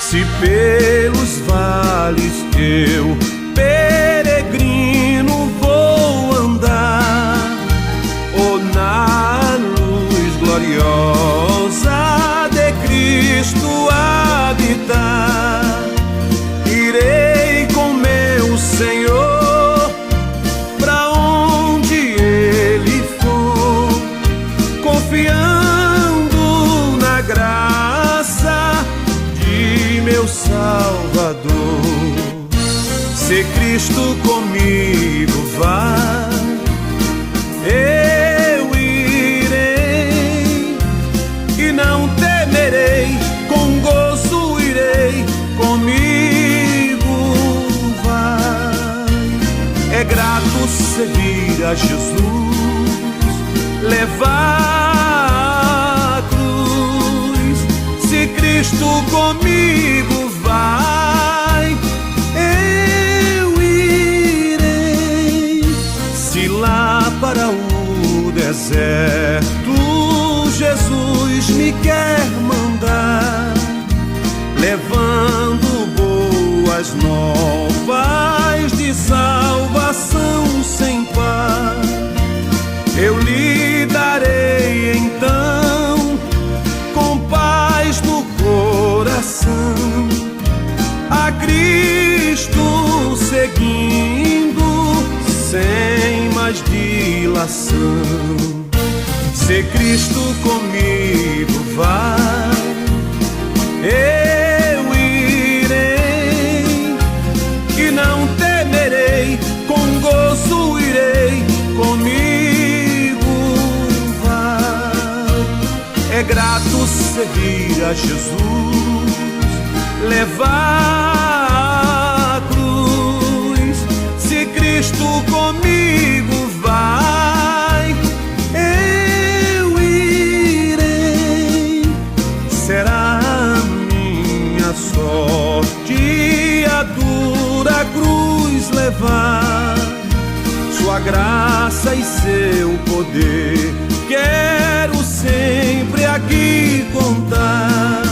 Se pelos vales eu peregrino vou andar, ou na luz gloriosa de Cristo habitar, irei com meu Senhor pra onde Ele for, confiando na graça de meu Salvador. Se Cristo comigo vai, eu irei e não temerei, com gozo irei, comigo vai. É grato servir a Jesus, levar a cruz. Se Cristo comigo vai, eu irei. Se lá para o deserto Jesus me quer mandar, levando boas novas de salvação sem par, eu lhe darei então, com paz no coração, a Cristo seguindo sem mais dilação. Se Cristo comigo vai, eu irei e não temerei, com gozo irei, comigo vai. É grato servir a Jesus, levar a cruz. Se Cristo comigo vai, eu irei. Será a minha sorte a dura cruz levar, sua graça e seu poder quero sempre aqui contar.